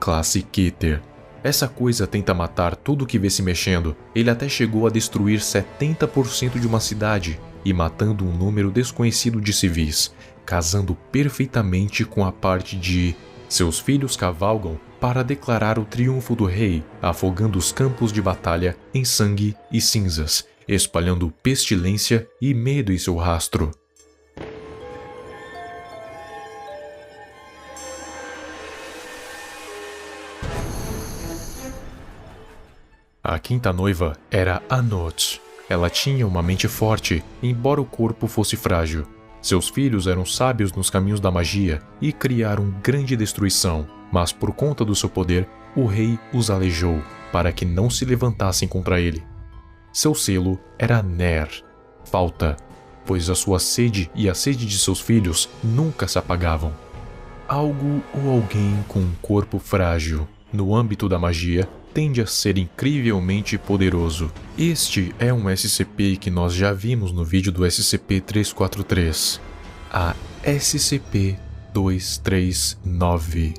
classe Keter. Essa coisa tenta matar tudo que vê se mexendo. Ele até chegou a destruir 70% de uma cidade e matando um número desconhecido de civis, casando perfeitamente com a parte de seus filhos cavalgam para declarar o triunfo do rei, afogando os campos de batalha em sangue e cinzas, espalhando pestilência e medo em seu rastro. A quinta noiva era Anot. Ela tinha uma mente forte, embora o corpo fosse frágil. Seus filhos eram sábios nos caminhos da magia e criaram grande destruição, mas por conta do seu poder, o rei os aleijou, para que não se levantassem contra ele. Seu selo era Ner, falta, pois a sua sede e a sede de seus filhos nunca se apagavam. Algo ou alguém com um corpo frágil, no âmbito da magia, tende a ser incrivelmente poderoso. Este é um SCP que nós já vimos no vídeo do SCP-343, a SCP-239.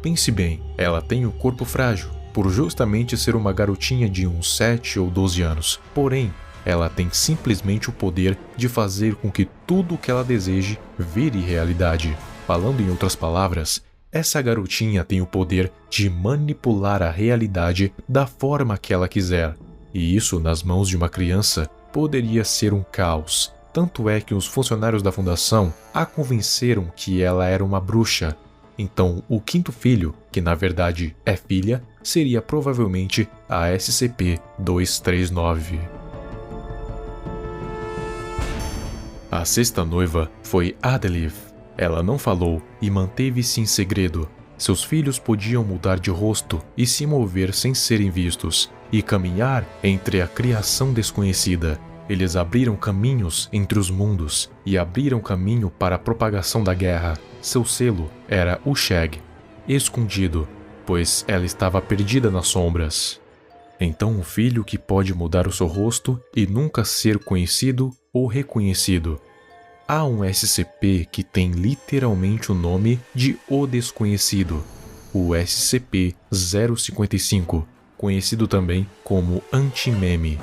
Pense bem, ela tem o corpo frágil, por justamente ser uma garotinha de uns 7 ou 12 anos. Porém, ela tem simplesmente o poder de fazer com que tudo o que ela deseje vire realidade. Falando em outras palavras, essa garotinha tem o poder de manipular a realidade da forma que ela quiser. E isso, nas mãos de uma criança, poderia ser um caos. Tanto é que os funcionários da fundação a convenceram que ela era uma bruxa. Então, o quinto filho, que na verdade é filha, seria provavelmente a SCP-239. A sexta noiva foi Adelith. Ela não falou e manteve-se em segredo. Seus filhos podiam mudar de rosto e se mover sem serem vistos, e caminhar entre a criação desconhecida. Eles abriram caminhos entre os mundos e abriram caminho para a propagação da guerra. Seu selo era o Shag, escondido, pois ela estava perdida nas sombras. Então o filho que pode mudar o seu rosto e nunca ser conhecido ou reconhecido. Há um SCP que tem literalmente o nome de O Desconhecido, o SCP-055, conhecido também como Anti-Meme.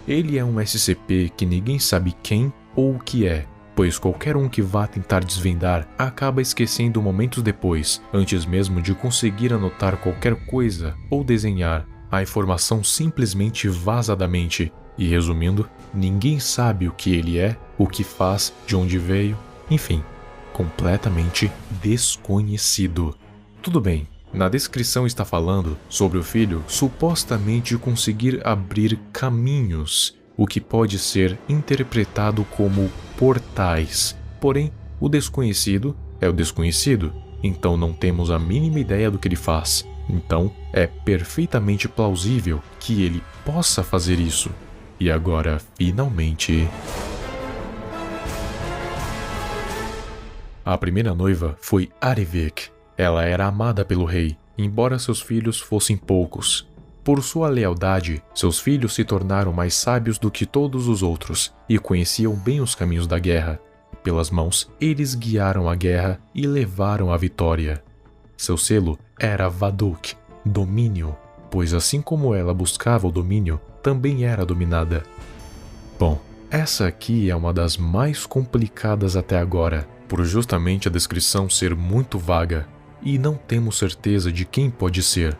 Ele é um SCP que ninguém sabe quem ou o que é, pois qualquer um que vá tentar desvendar acaba esquecendo momentos depois, antes mesmo de conseguir anotar qualquer coisa ou desenhar. A informação simplesmente vaza da mente. E resumindo, ninguém sabe o que ele é, o que faz, de onde veio, enfim, completamente desconhecido. Tudo bem, na descrição está falando sobre o filho supostamente conseguir abrir caminhos, o que pode ser interpretado como portais. Porém, o desconhecido é o desconhecido, então não temos a mínima ideia do que ele faz. Então, é perfeitamente plausível que ele possa fazer isso. E agora, finalmente... A primeira noiva foi Arivik. Ela era amada pelo rei, embora seus filhos fossem poucos. Por sua lealdade, seus filhos se tornaram mais sábios do que todos os outros e conheciam bem os caminhos da guerra. Pelas mãos, eles guiaram a guerra e levaram a vitória. Seu selo era Vaduk, domínio, pois assim como ela buscava o domínio, também era dominada. Bom, essa aqui é uma das mais complicadas até agora, por justamente a descrição ser muito vaga, e não temos certeza de quem pode ser.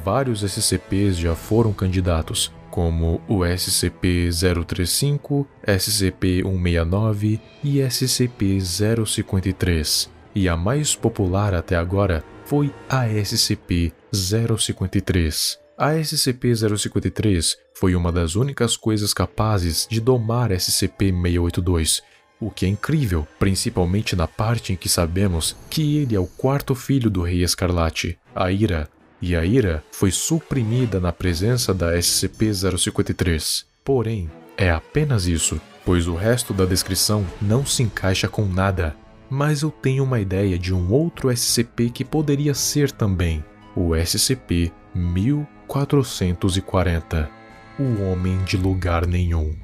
Vários SCPs já foram candidatos, como o SCP-035, SCP-169 e SCP-053, e a mais popular até agora foi a SCP-053. A SCP-053 foi uma das únicas coisas capazes de domar SCP-682, o que é incrível, principalmente na parte em que sabemos que ele é o quarto filho do Rei Escarlate, a Ira, e a Ira foi suprimida na presença da SCP-053. Porém, é apenas isso, pois o resto da descrição não se encaixa com nada. Mas eu tenho uma ideia de um outro SCP que poderia ser também, o SCP-1440, o Homem de Lugar Nenhum.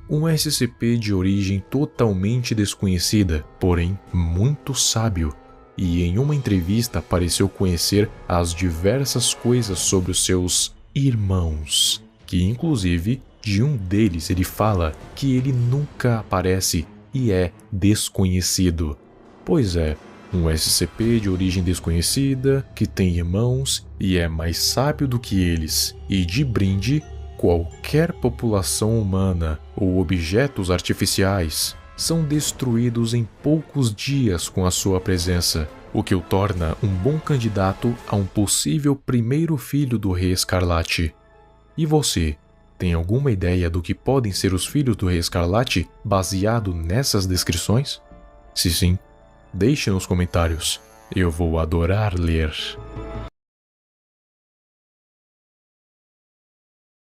Um SCP de origem totalmente desconhecida, porém muito sábio. e em uma entrevista pareceu conhecer as diversas coisas sobre os seus irmãos, que inclusive de um deles ele fala que ele nunca aparece e é desconhecido. Pois é, um SCP de origem desconhecida, que tem irmãos e é mais sábio do que eles, e de brinde, qualquer população humana ou objetos artificiais são destruídos em poucos dias com a sua presença, o que o torna um bom candidato a um possível primeiro filho do Rei Escarlate. E você, tem alguma ideia do que podem ser os filhos do Rei Escarlate baseado nessas descrições? Se sim, deixe nos comentários. Eu vou adorar ler.